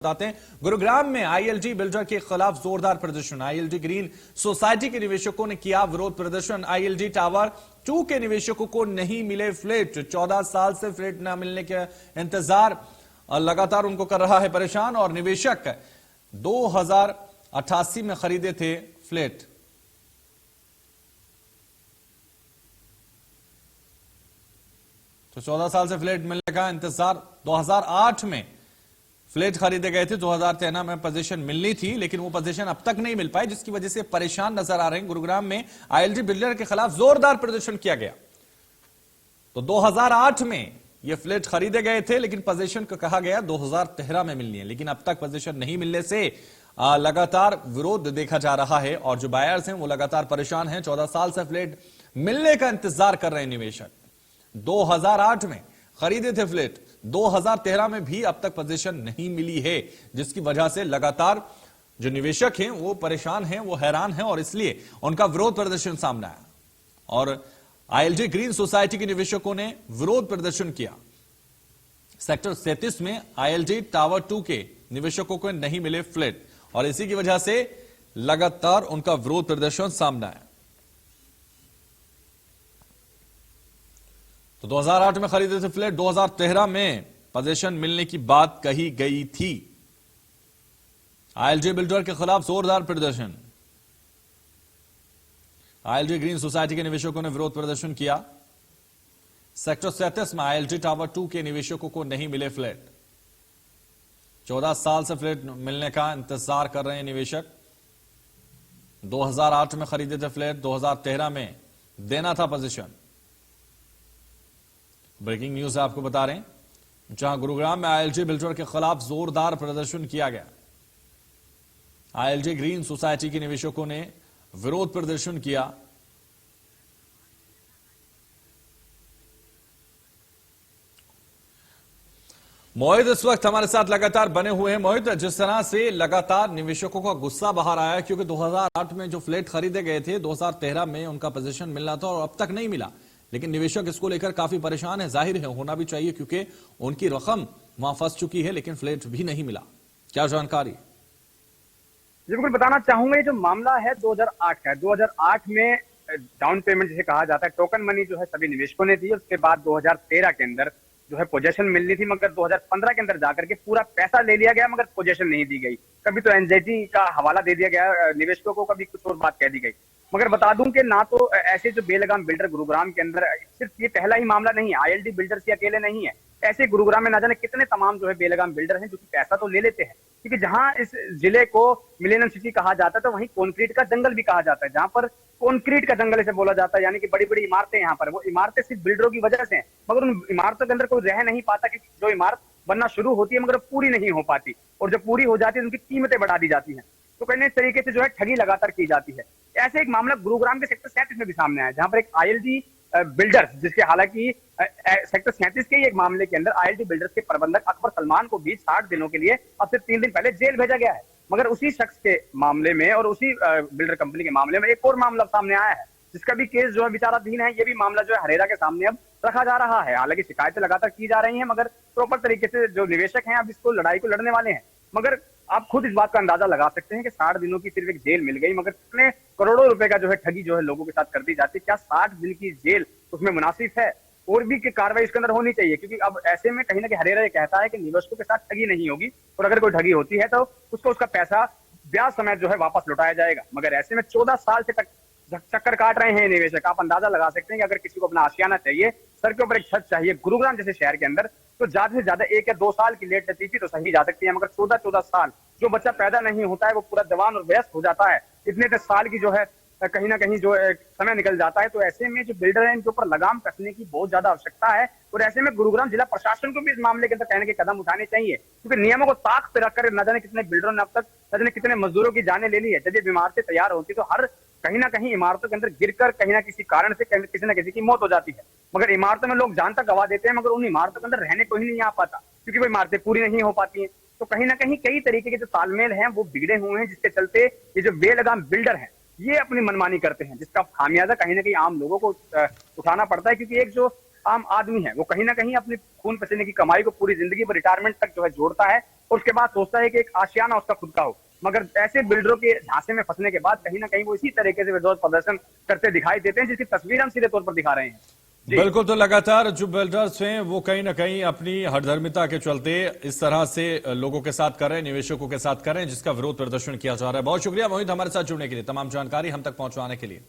बताते हैं। गुरुग्राम में आईएलजी बिल्डर के खिलाफ जोरदार प्रदर्शन। आईएलजी ग्रीन सोसाइटी के निवेशकों ने किया विरोध प्रदर्शन। आईएलजी टावर 2 के निवेशकों को नहीं मिले फ्लैट। 14 साल से फ्लैट न मिलने के इंतजार लगातार उनको कर रहा है परेशान। और निवेशक 2088 में खरीदे थे फ्लैट। तो 14 साल से फ्लैट मिलने का इंतजार। 2008 में फ्लैट खरीदे गए थे। 2013 में पोजीशन मिलनी थी, लेकिन वो पोजीशन अब तक नहीं मिल पाई, जिसकी वजह से परेशान नजर आ रहे हैं। गुरुग्राम में आईएलजी बिल्डर के खिलाफ जोरदार प्रदर्शन किया गया। तो 2008 में ये फ्लैट खरीदे गए थे, लेकिन पोजीशन को कहा गया 2013 में मिलनी है, लेकिन अब तक पोजीशन नहीं मिलने से लगातार विरोध देखा जा रहा है। और जो बायर्स हैं वो लगातार परेशान हैं। 14 साल से फ्लैट मिलने का इंतजार कर रहे हैं निवेशक। 2008 में खरीदे थे फ्लैट, 2013 में भी अब तक पोजीशन नहीं मिली है, जिसकी वजह से लगातार जो निवेशक हैं वो परेशान हैं, वो हैरान हैं, और इसलिए उनका विरोध प्रदर्शन सामने आया। और आईएलजी ग्रीन सोसाइटी के निवेशकों ने विरोध प्रदर्शन किया। सेक्टर 37 में आईएलजी टावर 2 के निवेशकों को नहीं मिले फ्लैट, और इसी की वजह से लगातार उनका विरोध प्रदर्शन सामने आया। तो 2008 में खरीदे थे फ्लैट, 2013 में पोजीशन मिलने की बात कही गई थी। आईएलजी बिल्डर के खिलाफ जोरदार प्रदर्शन। आईएलजी ग्रीन सोसाइटी के निवेशकों ने विरोध प्रदर्शन किया। सेक्टर 37 में आईएलजी टावर 2 के निवेशकों को नहीं मिले फ्लैट। 14 साल से फ्लैट मिलने का इंतजार कर रहे हैं निवेशक। 2008 में खरीदे थे फ्लैट, 2013 में देना था पोजीशन। ब्रेकिंग न्यूज आपको बता रहे हैं, जहां गुरुग्राम में आईएलजी बिल्डर के खिलाफ जोरदार प्रदर्शन किया गया। आईएलजी ग्रीन सोसाइटी के निवेशकों ने विरोध प्रदर्शन किया। मोहित इस वक्त हमारे साथ लगातार बने हुए हैं। मोहित, जिस तरह से लगातार निवेशकों का गुस्सा बाहर आया, क्योंकि 2008 में जो फ्लैट खरीदे गए थे, 2013 में उनका पोजीशन मिलना था और अब तक नहीं मिला, लेकिन निवेशक इसको लेकर काफी परेशान है। जाहिर है होना भी चाहिए, क्योंकि उनकी रकम वहां फंस चुकी है, लेकिन फ्लैट भी नहीं मिला। क्या जानकारी? जी बिल्कुल बताना चाहूंगा। ये जो मामला है 2008 का है। 2008 में डाउन पेमेंट जिसे कहा जाता है, टोकन मनी जो है सभी निवेशकों ने दी। उसके बाद 2013 के अंदर जो है पोजीशन मिलनी थी, मगर 2015 के अंदर जाकर के पूरा पैसा ले लिया गया, मगर पोजीशन नहीं दी गई। कभी तो एनजेटी का हवाला दे दिया गया निवेशकों को, कभी कुछ और बात कह दी गई। मगर बता दूं कि ना तो ऐसे जो बेलगाम बिल्डर गुरुग्राम के अंदर, सिर्फ ये पहला ही मामला नहीं है, आईएलजी बिल्डर्स ये अकेले नहीं है। ऐसे गुरुग्राम में ना जाने कितने तमाम जो है बेलगाम बिल्डर हैं, जो कि पैसा तो ले लेते हैं, क्योंकि जहां इस जिले को मिलेनियम सिटी कहा जाता है, तो वहीं कंक्रीट का जंगल भी कहा जाता है। जहां पर कंक्रीट का जंगल इसे बोला जाता है, यानी कि बड़ी बड़ी इमारतें यहाँ पर, वो इमारतें सिर्फ बिल्डरों की वजह से हैं, मगर उन इमारतों के अंदर कोई रह नहीं पाता, क्योंकि जो इमारत बनना शुरू होती है मगर पूरी नहीं हो पाती, और जब पूरी हो जाती है उनकी कीमतें बढ़ा दी जाती हैं। तो कहीं इस तरीके से जो है ठगी लगातार की जाती है। ऐसे एक मामला गुरुग्राम के सेक्टर 37 में भी सामने आया, जहां पर एक आईएलजी बिल्डर्स, जिसके हालांकि सेक्टर 37 के एक मामले के अंदर आईएलजी बिल्डर्स के प्रबंधक अकबर सलमान को भी 60 दिनों के लिए अब से 3 दिन पहले जेल भेजा गया है। मगर उसी शख्स के मामले में और उसी बिल्डर कंपनी के मामले में एक और मामला सामने आया है, जिसका भी केस जो है विचाराधीन है। ये भी मामला जो है हरेरा के सामने अब रखा जा रहा है। हालांकि शिकायतें लगातार की जा रही हैं, मगर प्रॉपर तरीके से जो निवेशक हैं अब इसको लड़ाई को लड़ने वाले हैं। मगर आप खुद इस बात का अंदाजा लगा सकते हैं कि 60 दिनों की सिर्फ एक जेल मिल गई, मगर कितने करोड़ों रुपए का जो है ठगी जो है लोगों के साथ कर दी जाती है। क्या 60 दिन की जेल उसमें मुनासिब है? और भी कार्रवाई इसके अंदर होनी चाहिए, क्योंकि अब ऐसे में कहीं ना कहीं हरेरा ये कहता है कि निवेशकों के साथ ठगी नहीं होगी, और अगर कोई ठगी होती है तो उसको उसका पैसा ब्याज समेत जो है वापस लौटाया जाएगा। मगर ऐसे में 14 साल से तक चक्कर काट रहे हैं निवेशक। आप अंदाजा लगा सकते हैं कि अगर किसी को अपना आशियाना चाहिए, सर के ऊपर एक छत चाहिए गुरुग्राम जैसे शहर के अंदर, तो ज्यादा से ज्यादा 1 या 2 साल की लेट लतीफी तो सही जा सकती है, मगर 14 साल जो बच्चा पैदा नहीं होता है वो पूरा जवान और वयस्क हो जाता है। इतने साल की जो है कहीं ना कहीं जो समय निकल जाता है। तो ऐसे में जो बिल्डर है इनके ऊपर लगाम कसने की बहुत ज्यादा आवश्यकता है, और ऐसे में गुरुग्राम जिला प्रशासन को भी इस मामले के अंदर कहने के कदम उठाने चाहिए, क्योंकि नियमों को ताक पे रखकर न जाने कितने बिल्डरों ने अब तक न जाने कितने मजदूरों की जाने ले ली है। जब ये इमारतें तैयार होती तो हर कहीं ना कहीं इमारतों के अंदर गिरकर कहीं ना किसी कारण से किसी न किसी की मौत हो जाती है। मगर इमारतों में लोग जान तक गवा देते हैं, मगर उन इमारतों के अंदर रहने को ही नहीं आ पाता, क्योंकि वो इमारतें पूरी नहीं हो पाती हैं। तो कहीं ना कहीं कई तरीके के जो तालमेल हैं वो बिगड़े हुए हैं, जिसके चलते ये जो बेलगाम बिल्डर हैं ये अपनी मनमानी करते हैं, जिसका खामियाजा कहीं ना कहीं आम लोगों को उठाना पड़ता है। क्योंकि एक जो आम आदमी है वो कहीं ना कहीं अपनी खून पसीने की कमाई को पूरी जिंदगी पर रिटायरमेंट तक जो है जोड़ता है, और उसके बाद सोचता है कि एक आशियाना उसका खुद का हो। मगर ऐसे बिल्डरों के झांसे में फंसने के बाद कहीं ना कहीं वो इसी तरीके से विरोध प्रदर्शन करते दिखाई देते हैं, जिसकी तस्वीर हम सीधे तौर पर दिखा रहे हैं। बिल्कुल, तो लगातार जो बिल्डर्स हैं वो कहीं ना कहीं अपनी हठधर्मिता के चलते इस तरह से लोगों के साथ कर रहे हैं, निवेशकों के साथ कर रहे हैं, जिसका विरोध प्रदर्शन किया जा रहा है। बहुत शुक्रिया मोहित हमारे साथ जुड़ने के लिए, तमाम जानकारी हम तक पहुंचवाने के लिए।